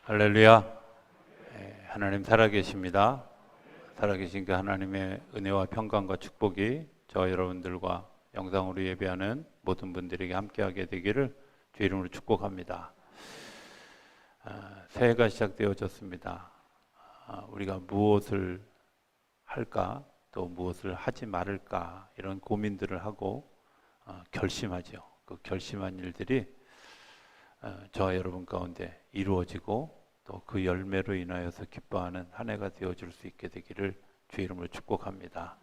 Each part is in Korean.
할렐루야. 하나님 살아계십니다. 살아계신 그 하나님의 은혜와 평강과 축복이 저 여러분들과 영상으로 예배하는 모든 분들에게 함께하게 되기를 주 이름으로 축복합니다. 새해가 시작되어졌습니다. 우리가 무엇을 할까 또 무엇을 하지 말을까 이런 고민들을 하고 결심하죠. 그 결심한 일들이 저와 여러분 가운데 이루어지고 또 그 열매로 인하여서 기뻐하는 한 해가 되어줄 수 있게 되기를 주의 이름으로 축복합니다.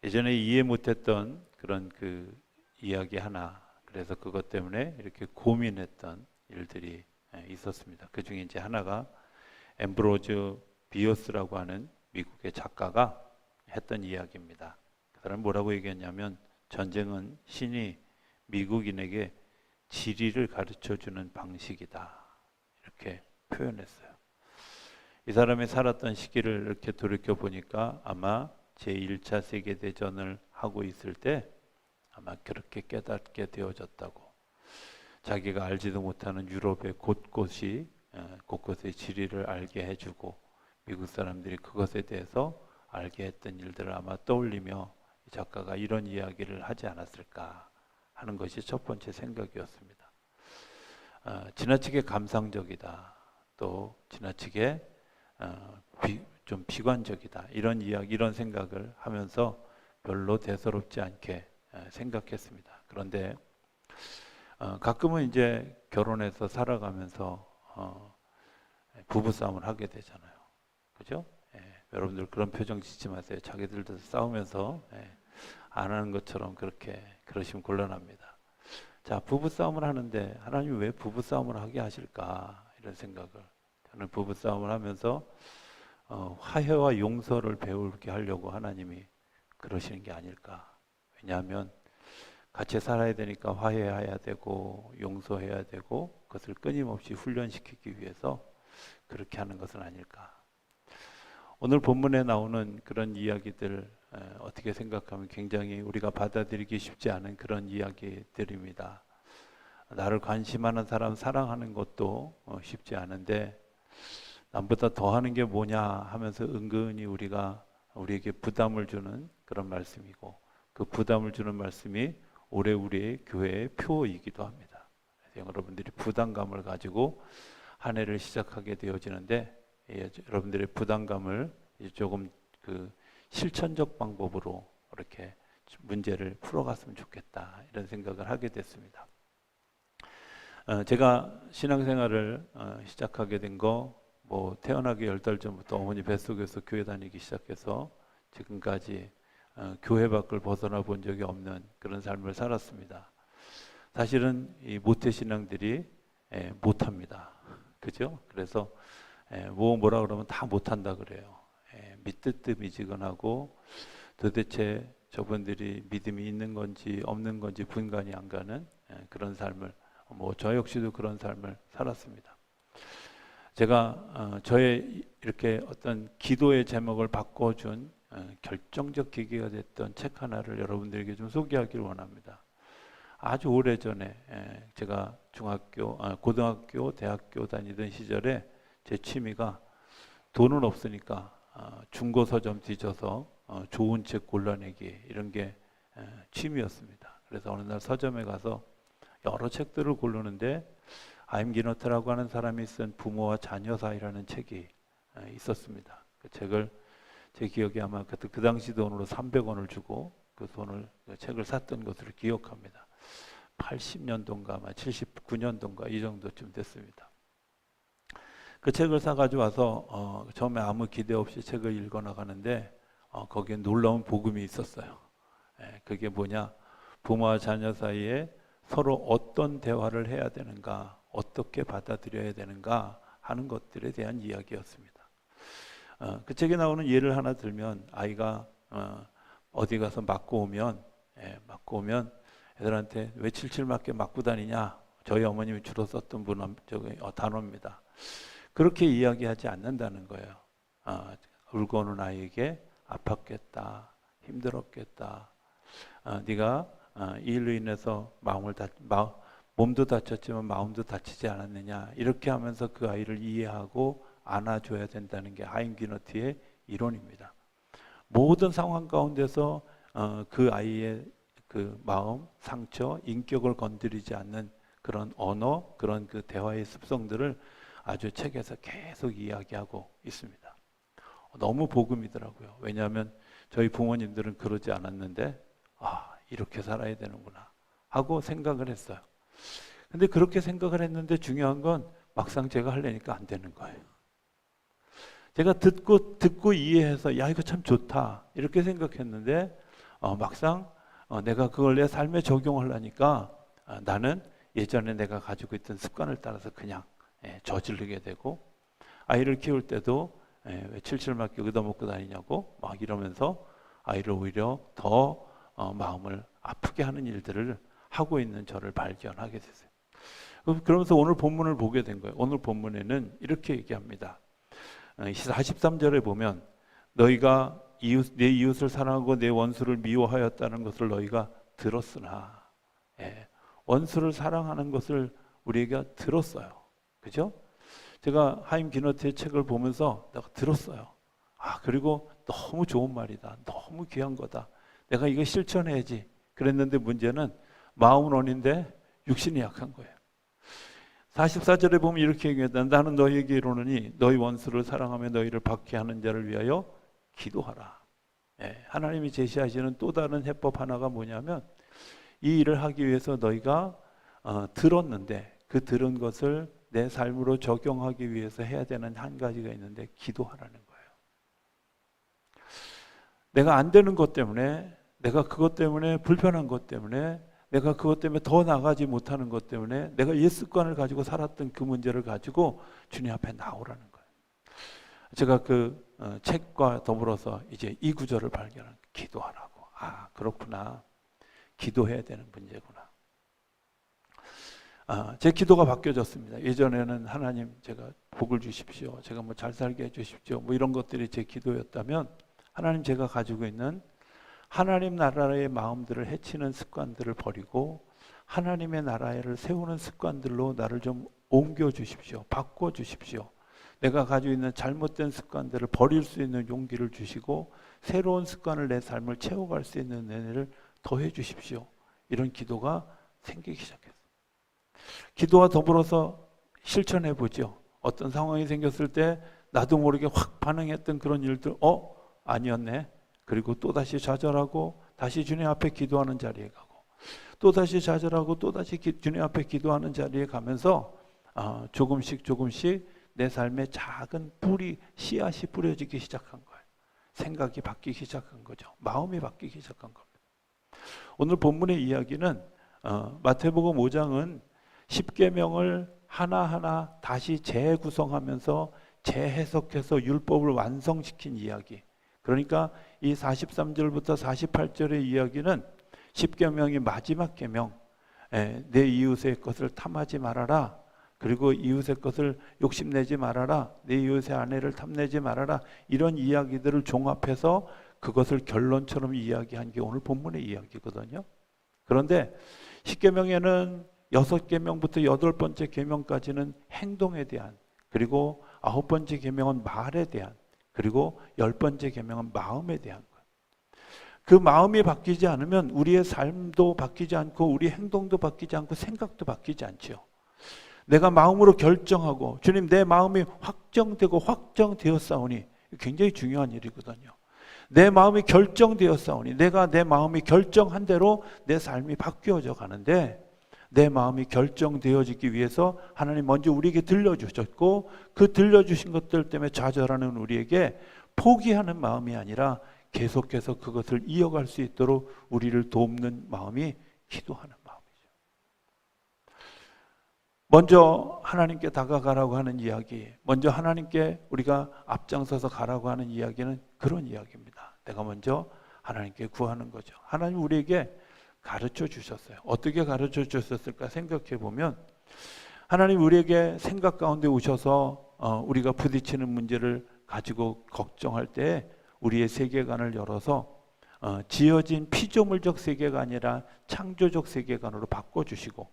예전에 이해 못했던 그런 그 이야기 하나, 그래서 그것 때문에 이렇게 고민했던 일들이 있었습니다. 그 중에 이제 하나가 앰브로즈 비어스라고 하는 미국의 작가가 했던 이야기입니다. 그 사람은 뭐라고 얘기했냐면, 전쟁은 신이 미국인에게 지리를 가르쳐주는 방식이다, 이렇게 표현했어요. 이 사람이 살았던 시기를 이렇게 돌이켜 보니까 아마 제1차 세계대전을 하고 있을 때 아마 그렇게 깨닫게 되어졌다고. 자기가 알지도 못하는 유럽의 곳곳의 지리를 알게 해주고 미국 사람들이 그것에 대해서 알게 했던 일들을 아마 떠올리며 이 작가가 이런 이야기를 하지 않았을까 하는 것이 첫 번째 생각이었습니다. 지나치게 감상적이다, 또 지나치게 좀 비관적이다, 이런 이야기, 이런 생각을 하면서 별로 대수롭지 않게 생각했습니다. 그런데 가끔은 이제 결혼해서 살아가면서 부부싸움을 하게 되잖아요. 그죠? 여러분들 그런 표정 짓지 마세요. 자기들도 싸우면서 안 하는 것처럼 그러시면 곤란합니다. 자, 부부싸움을 하는데 하나님이 왜 부부싸움을 하게 하실까, 이런 생각을, 저는 부부싸움을 하면서 화해와 용서를 배우게 하려고 하나님이 그러시는 게 아닐까. 왜냐하면 같이 살아야 되니까 화해해야 되고 용서해야 되고 그것을 끊임없이 훈련시키기 위해서 그렇게 하는 것은 아닐까. 오늘 본문에 나오는 그런 이야기들 어떻게 생각하면 굉장히 우리가 받아들이기 쉽지 않은 그런 이야기들입니다. 나를 관심하는 사람 사랑하는 것도 쉽지 않은데, 남보다 더 하는 게 뭐냐 하면서 은근히 우리에게 부담을 주는 그런 말씀이고, 그 부담을 주는 말씀이 올해 우리의 교회의 표이기도 합니다. 여러분들이 부담감을 가지고 한 해를 시작하게 되어지는데, 여러분들의 부담감을 조금 실천적 방법으로 이렇게 문제를 풀어갔으면 좋겠다, 이런 생각을 하게 됐습니다. 제가 신앙생활을 시작하게 된 거, 태어나기 10달 전부터 어머니 뱃속에서 교회 다니기 시작해서 지금까지 교회 밖을 벗어나 본 적이 없는 그런 삶을 살았습니다. 사실은 이 모태신앙들이 못합니다. 그죠? 그래서 뭐라 그러면 다 못한다 그래요. 미뜨뜨미지근하고 도대체 저분들이 믿음이 있는 건지 없는 건지 분간이 안 가는 그런 삶을, 저 역시도 그런 삶을 살았습니다. 제가 저의 이렇게 어떤 기도의 제목을 바꿔준 결정적 계기가 됐던 책 하나를 여러분들에게 좀 소개하기를 원합니다. 아주 오래전에 제가 고등학교, 대학교 다니던 시절에 제 취미가 돈은 없으니까 중고 서점 뒤져서 좋은 책 골라내기, 이런 게 취미였습니다. 그래서 어느 날 서점에 가서 여러 책들을 고르는데 아임 기너트라고 하는 사람이 쓴 부모와 자녀 사이라는 책이 있었습니다. 그 책을 제 기억에 아마 그 당시 돈으로 300원을 주고 그 책을 샀던 것을 기억합니다. 80년도인가 아마 79년도인가 이 정도쯤 됐습니다. 그 책을 사가지고 와서 처음에 아무 기대 없이 책을 읽어 나가는데 거기에 놀라운 복음이 있었어요. 그게 뭐냐, 부모와 자녀 사이에 서로 어떤 대화를 해야 되는가, 어떻게 받아들여야 되는가 하는 것들에 대한 이야기였습니다. 그 책에 나오는 예를 하나 들면, 아이가 어디 가서 맞고 오면 애들한테 왜 칠칠 맞게 맞고 다니냐, 저희 어머님이 주로 썼던 단어입니다. 그렇게 이야기하지 않는다는 거예요. 울고 오는 아이에게 아팠겠다, 힘들었겠다, 네가 이 일로 인해서 몸도 다쳤지만 마음도 다치지 않았느냐, 이렇게 하면서 그 아이를 이해하고 안아줘야 된다는 게 하임귀너티의 이론입니다. 모든 상황 가운데서 그 아이의 그 마음, 상처, 인격을 건드리지 않는 그런 언어, 그런 그 대화의 습성들을 아주 책에서 계속 이야기하고 있습니다. 너무 복음이더라고요. 왜냐하면 저희 부모님들은 그러지 않았는데 이렇게 살아야 되는구나 하고 생각을 했어요. 근데 그렇게 생각을 했는데 중요한 건 막상 제가 하려니까 안 되는 거예요. 제가 듣고 이해해서 야 이거 참 좋다 이렇게 생각했는데 막상 내가 그걸 내 삶에 적용하려니까 나는 예전에 내가 가지고 있던 습관을 따라서 그냥 저지르게 되고, 아이를 키울 때도 왜 칠칠 맞게 얻어먹고 다니냐고 막 이러면서 아이를 오히려 더 마음을 아프게 하는 일들을 하고 있는 저를 발견하게 됐어요. 그러면서 오늘 본문을 보게 된 거예요. 오늘 본문에는 이렇게 얘기합니다. 43절에 보면 너희가 내 이웃을 사랑하고 내 원수를 미워하였다는 것을 너희가 들었으나, 원수를 사랑하는 것을 우리가 들었어요. 그죠? 제가 하임귀너티의 책을 보면서 내가 들었어요. 그리고 너무 좋은 말이다. 너무 귀한 거다. 내가 이거 실천해야지. 그랬는데 문제는 마음은 원인데 육신이 약한 거예요. 44절에 보면 이렇게 얘기했다. 나는 너희에게 이르노니 너희 원수를 사랑하며 너희를 박해하는 자를 위하여 기도하라. 하나님이 제시하시는 또 다른 해법 하나가 뭐냐면, 이 일을 하기 위해서 너희가 들었는데 그 들은 것을 내 삶으로 적용하기 위해서 해야 되는 한 가지가 있는데 기도하라는 거예요. 내가 안 되는 것 때문에, 내가 그것 때문에 불편한 것 때문에, 내가 그것 때문에 더 나가지 못하는 것 때문에 내가 옛 습관을 가지고 살았던 그 문제를 가지고 주님 앞에 나오라는 거예요. 제가 그 책과 더불어서 이제 이 구절을 발견한, 기도하라고. 그렇구나. 기도해야 되는 문제구나. 제 기도가 바뀌어졌습니다. 예전에는 하나님 제가 복을 주십시오, 제가 뭐 잘 살게 해주십시오, 뭐 이런 것들이 제 기도였다면, 하나님 제가 가지고 있는 하나님 나라의 마음들을 해치는 습관들을 버리고 하나님의 나라를 세우는 습관들로 나를 좀 옮겨 주십시오. 바꿔 주십시오. 내가 가지고 있는 잘못된 습관들을 버릴 수 있는 용기를 주시고 새로운 습관을 내 삶을 채워갈 수 있는 은혜를 더해 주십시오. 이런 기도가 생기기 시작했어요. 기도와 더불어서 실천해 보죠. 어떤 상황이 생겼을 때 나도 모르게 확 반응했던 그런 일들, 아니었네. 그리고 또다시 좌절하고 다시 주님 앞에 기도하는 자리에 가고, 또다시 좌절하고 또다시 주님 앞에 기도하는 자리에 가면서 조금씩 내 삶에 작은 뿌리, 씨앗이 뿌려지기 시작한 거예요. 생각이 바뀌기 시작한 거죠. 마음이 바뀌기 시작한 겁니다. 오늘 본문의 이야기는 마태복음 5장은 10계명을 하나하나 다시 재구성하면서 재해석해서 율법을 완성시킨 이야기. 그러니까 이 43절부터 48절의 이야기는 10계명의 마지막 계명, 내 이웃의 것을 탐하지 말아라, 그리고 이웃의 것을 욕심내지 말아라, 내 이웃의 아내를 탐내지 말아라, 이런 이야기들을 종합해서 그것을 결론처럼 이야기한 게 오늘 본문의 이야기거든요. 그런데 10계명에는 6계명부터 8번째 계명까지는 행동에 대한, 그리고 9번째 계명은 말에 대한, 그리고 10번째 계명은 마음에 대한 거예요. 그 마음이 바뀌지 않으면 우리의 삶도 바뀌지 않고 우리 행동도 바뀌지 않고 생각도 바뀌지 않죠. 내가 마음으로 결정하고 주님 내 마음이 확정되고 확정되었사오니, 굉장히 중요한 일이거든요. 내 마음이 결정되었사오니, 내가 내 마음이 결정한 대로 내 삶이 바뀌어져 가는데, 내 마음이 결정되어지기 위해서 하나님 먼저 우리에게 들려주셨고, 그 들려주신 것들 때문에 좌절하는 우리에게 포기하는 마음이 아니라 계속해서 그것을 이어갈 수 있도록 우리를 돕는 마음이 기도하는 마음이죠. 먼저 하나님께 다가가라고 하는 이야기, 먼저 하나님께 우리가 앞장서서 가라고 하는 이야기는 그런 이야기입니다. 내가 먼저 하나님께 구하는 거죠. 하나님 우리에게 가르쳐 주셨어요. 어떻게 가르쳐 주셨을까 생각해 보면, 하나님 우리에게 생각 가운데 오셔서 우리가 부딪히는 문제를 가지고 걱정할 때 우리의 세계관을 열어서 지어진 피조물적 세계가 아니라 창조적 세계관으로 바꿔주시고,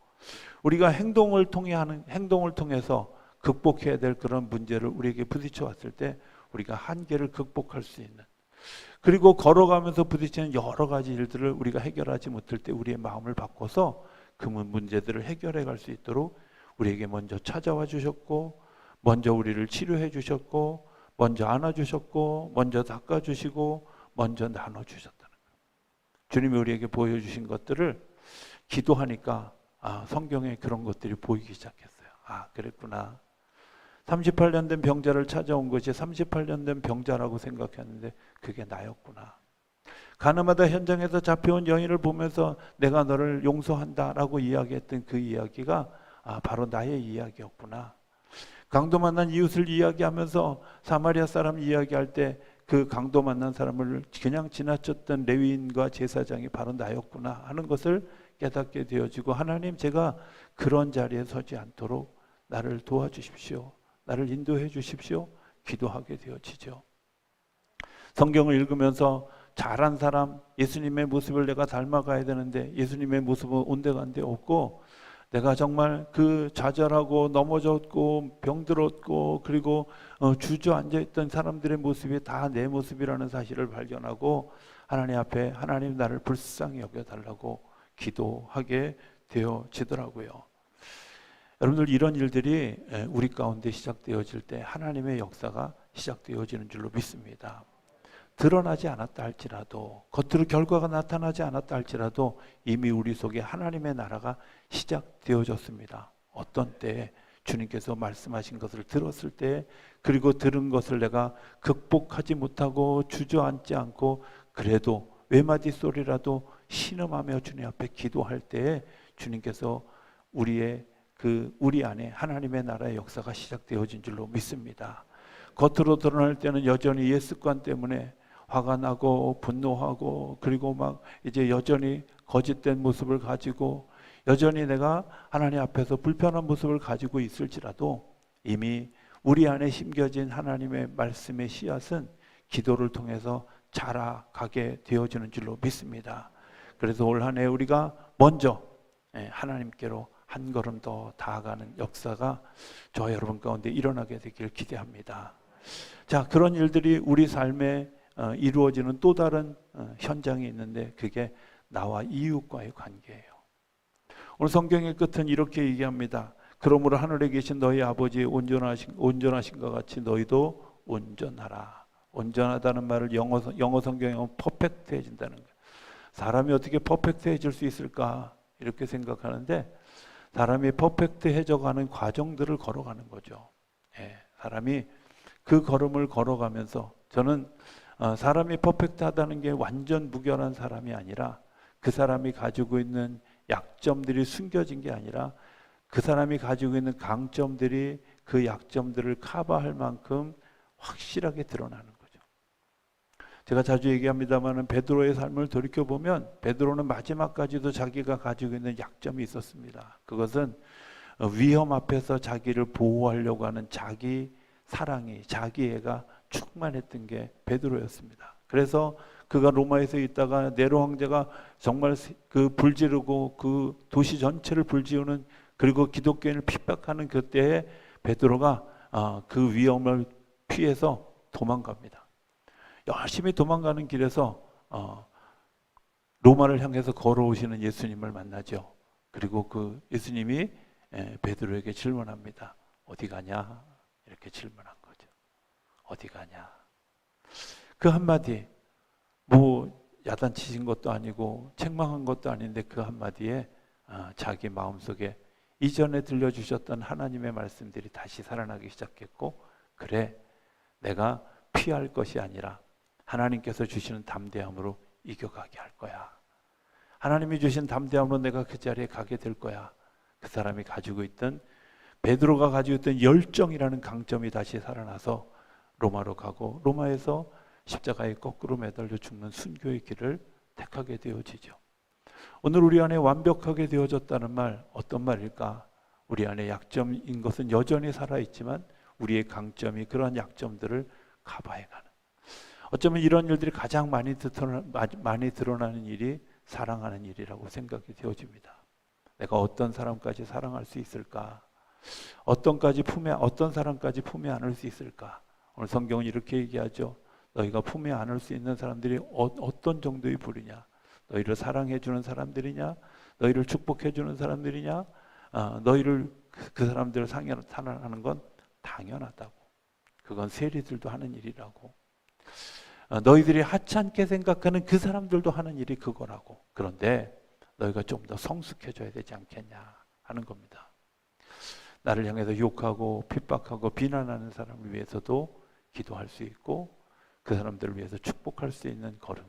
우리가 행동을 통해서 극복해야 될 그런 문제를 우리에게 부딪혀 왔을 때 우리가 한계를 극복할 수 있는, 그리고 걸어가면서 부딪히는 여러 가지 일들을 우리가 해결하지 못할 때 우리의 마음을 바꿔서 그 문제들을 해결해 갈 수 있도록 우리에게 먼저 찾아와 주셨고, 먼저 우리를 치료해 주셨고, 먼저 안아 주셨고, 먼저 닦아 주시고, 먼저 나눠 주셨다는 거예요. 주님이 우리에게 보여주신 것들을 기도하니까 성경에 그런 것들이 보이기 시작했어요. 그랬구나. 38년 된 병자를 찾아온 것이 38년 된 병자라고 생각했는데 그게 나였구나. 가나마다 현장에서 잡혀온 여인을 보면서 내가 너를 용서한다라고 이야기했던 그 이야기가 바로 나의 이야기였구나. 강도 만난 이웃을 이야기하면서 사마리아 사람 이야기할 때 그 강도 만난 사람을 그냥 지나쳤던 레위인과 제사장이 바로 나였구나 하는 것을 깨닫게 되어지고, 하나님, 제가 그런 자리에 서지 않도록 나를 도와주십시오. 나를 인도해 주십시오. 기도하게 되어지죠. 성경을 읽으면서 잘한 사람, 예수님의 모습을 내가 닮아가야 되는데 예수님의 모습은 온데간데 없고, 내가 정말 그 좌절하고 넘어졌고 병들었고 그리고 주저앉아 있던 사람들의 모습이 다 내 모습이라는 사실을 발견하고 하나님 앞에, 하나님 나를 불쌍히 여겨달라고 기도하게 되어지더라고요. 여러분들, 이런 일들이 우리 가운데 시작되어질 때 하나님의 역사가 시작되어지는 줄로 믿습니다. 드러나지 않았다 할지라도, 겉으로 결과가 나타나지 않았다 할지라도 이미 우리 속에 하나님의 나라가 시작되어졌습니다. 어떤 때에 주님께서 말씀하신 것을 들었을 때, 그리고 들은 것을 내가 극복하지 못하고 주저앉지 않고 그래도 외마디 소리라도 신음하며 주님 앞에 기도할 때에 주님께서 우리 안에 하나님의 나라의 역사가 시작되어진 줄로 믿습니다. 겉으로 드러날 때는 여전히 옛 습관 때문에 화가 나고 분노하고, 그리고 막 이제 여전히 거짓된 모습을 가지고 여전히 내가 하나님 앞에서 불편한 모습을 가지고 있을지라도 이미 우리 안에 심겨진 하나님의 말씀의 씨앗은 기도를 통해서 자라가게 되어지는 줄로 믿습니다. 그래서 올 한 해 우리가 먼저 하나님께로 한 걸음 더 다가가는 역사가 저와 여러분 가운데 일어나게 되기를 기대합니다. 자, 그런 일들이 우리 삶에 이루어지는 또 다른 현장이 있는데 그게 나와 이웃과의 관계예요. 오늘 성경의 끝은 이렇게 얘기합니다. 그러므로 하늘에 계신 너희 아버지 온전하신 것 같이 너희도 온전하라. 온전하다는 말을 영어 성경에 보면 퍼펙트해진다는 거예요. 사람이 어떻게 퍼펙트해질 수 있을까 이렇게 생각하는데, 사람이 퍼펙트해져가는 과정들을 걸어가는 거죠. 사람이 그 걸음을 걸어가면서, 저는 사람이 퍼펙트하다는 게 완전 무결한 사람이 아니라 그 사람이 가지고 있는 약점들이 숨겨진 게 아니라 그 사람이 가지고 있는 강점들이 그 약점들을 커버할 만큼 확실하게 드러나는 거죠. 제가 자주 얘기합니다만 베드로의 삶을 돌이켜보면 베드로는 마지막까지도 자기가 가지고 있는 약점이 있었습니다. 그것은 위험 앞에서 자기를 보호하려고 하는 자기 사랑이, 자기애가 충만했던 게 베드로였습니다. 그래서 그가 로마에서 있다가 네로 황제가 정말 그 불지르고 그 도시 전체를 불지우는, 그리고 기독교인을 핍박하는 그때에 베드로가 그 위험을 피해서 도망갑니다. 열심히 도망가는 길에서 로마를 향해서 걸어오시는 예수님을 만나죠. 그리고 그 예수님이 베드로에게 질문합니다. 어디 가냐? 이렇게 질문한 거죠. 어디 가냐? 그 한마디, 야단치신 것도 아니고 책망한 것도 아닌데 그 한마디에 자기 마음속에 이전에 들려주셨던 하나님의 말씀들이 다시 살아나기 시작했고, 그래, 내가 피할 것이 아니라 하나님께서 주시는 담대함으로 이겨가게 할 거야. 하나님이 주신 담대함으로 내가 그 자리에 가게 될 거야. 그 사람이 가지고 있던, 베드로가 가지고 있던 열정이라는 강점이 다시 살아나서 로마로 가고, 로마에서 십자가에 거꾸로 매달려 죽는 순교의 길을 택하게 되어지죠. 오늘 우리 안에 완벽하게 되어졌다는 말, 어떤 말일까? 우리 안에 약점인 것은 여전히 살아있지만 우리의 강점이 그러한 약점들을 커버해가는, 어쩌면 이런 일들이 가장 많이 드러나는 일이 사랑하는 일이라고 생각이 되어집니다. 내가 어떤 사람까지 사랑할 수 있을까? 어떤 사람까지 품에 안을 수 있을까? 오늘 성경은 이렇게 얘기하죠. 너희가 품에 안을 수 있는 사람들이 어떤 정도의 부류냐? 너희를 사랑해 주는 사람들이냐? 너희를 축복해 주는 사람들이냐? 너희를 그 사람들을 사랑하는 건 당연하다고. 그건 세리들도 하는 일이라고. 너희들이 하찮게 생각하는 그 사람들도 하는 일이 그거라고. 그런데 너희가 좀 더 성숙해져야 되지 않겠냐 하는 겁니다. 나를 향해서 욕하고 핍박하고 비난하는 사람을 위해서도 기도할 수 있고 그 사람들을 위해서 축복할 수 있는 걸음.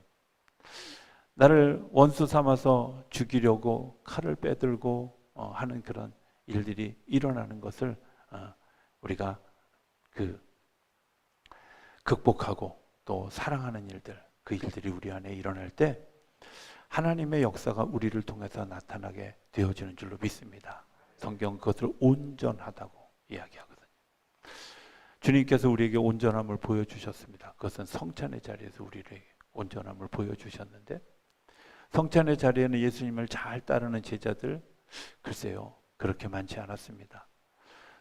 나를 원수 삼아서 죽이려고 칼을 빼들고 하는 그런 일들이 일어나는 것을 우리가 극복하고 또 사랑하는 일들, 그 일들이 우리 안에 일어날 때 하나님의 역사가 우리를 통해서 나타나게 되어지는 줄로 믿습니다. 성경 그것을 온전하다고 이야기하거든요. 주님께서 우리에게 온전함을 보여주셨습니다. 그것은 성찬의 자리에서 우리에게 온전함을 보여주셨는데 성찬의 자리에는 예수님을 잘 따르는 제자들 글쎄요 그렇게 많지 않았습니다.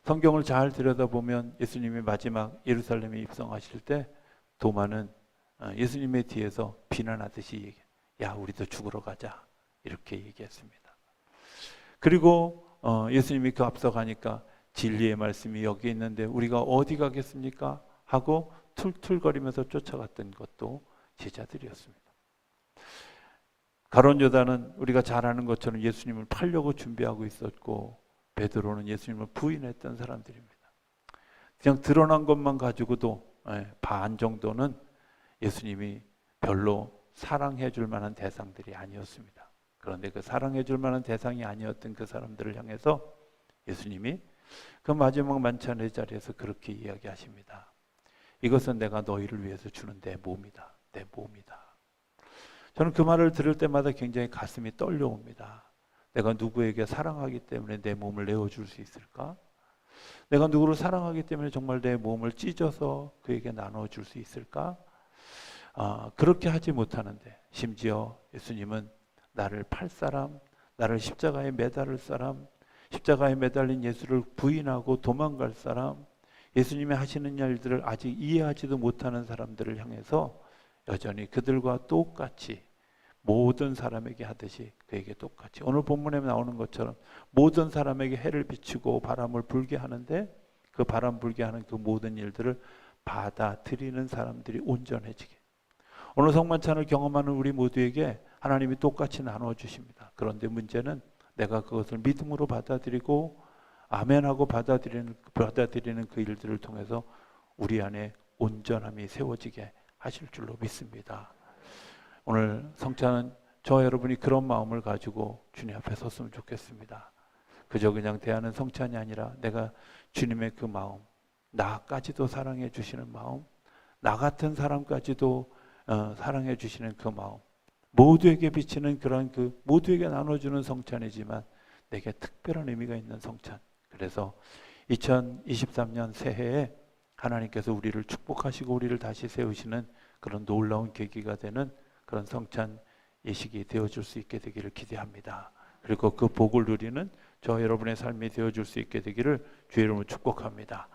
성경을 잘 들여다보면 예수님이 마지막 예루살렘에 입성하실 때 도마는 예수님의 뒤에서 비난하듯이 얘기해요. 야 우리도 죽으러 가자 이렇게 얘기했습니다. 그리고 예수님이 그 앞서가니까 진리의 말씀이 여기 있는데 우리가 어디 가겠습니까? 하고 툴툴거리면서 쫓아갔던 것도 제자들이었습니다. 가룟 유다는 우리가 잘 아는 것처럼 예수님을 팔려고 준비하고 있었고 베드로는 예수님을 부인했던 사람들입니다. 그냥 드러난 것만 가지고도 반 정도는 예수님이 별로 사랑해 줄 만한 대상들이 아니었습니다. 그런데 그 사랑해 줄 만한 대상이 아니었던 그 사람들을 향해서 예수님이 그 마지막 만찬의 자리에서 그렇게 이야기하십니다. 이것은 내가 너희를 위해서 주는 내 몸이다. 내 몸이다. 저는 그 말을 들을 때마다 굉장히 가슴이 떨려옵니다. 내가 누구에게 사랑하기 때문에 내 몸을 내어줄 수 있을까? 내가 누구를 사랑하기 때문에 정말 내 몸을 찢어서 그에게 나눠줄 수 있을까? 그렇게 하지 못하는데 심지어 예수님은 나를 팔 사람, 나를 십자가에 매달을 사람, 십자가에 매달린 예수를 부인하고 도망갈 사람, 예수님이 하시는 일들을 아직 이해하지도 못하는 사람들을 향해서 여전히 그들과 똑같이 모든 사람에게 하듯이 그에게 똑같이 오늘 본문에 나오는 것처럼 모든 사람에게 해를 비추고 바람을 불게 하는데 그 바람 불게 하는 그 모든 일들을 받아들이는 사람들이 온전해지게 오늘 성만찬을 경험하는 우리 모두에게 하나님이 똑같이 나누어 주십니다. 그런데 문제는 내가 그것을 믿음으로 받아들이고 아멘하고 받아들이는 그 일들을 통해서 우리 안에 온전함이 세워지게 하실 줄로 믿습니다. 오늘 성찬은 저와 여러분이 그런 마음을 가지고 주님 앞에 섰으면 좋겠습니다. 그저 그냥 대하는 성찬이 아니라 내가 주님의 그 마음, 나까지도 사랑해 주시는 마음, 나 같은 사람까지도 사랑해 주시는 그 마음, 모두에게 비치는 그런 그 모두에게 나눠주는 성찬이지만 내게 특별한 의미가 있는 성찬. 그래서 2023년 새해에 하나님께서 우리를 축복하시고 우리를 다시 세우시는 그런 놀라운 계기가 되는 그런 성찬 예식이 되어줄 수 있게 되기를 기대합니다. 그리고 그 복을 누리는 저 여러분의 삶이 되어줄 수 있게 되기를 주의 이름으로 축복합니다.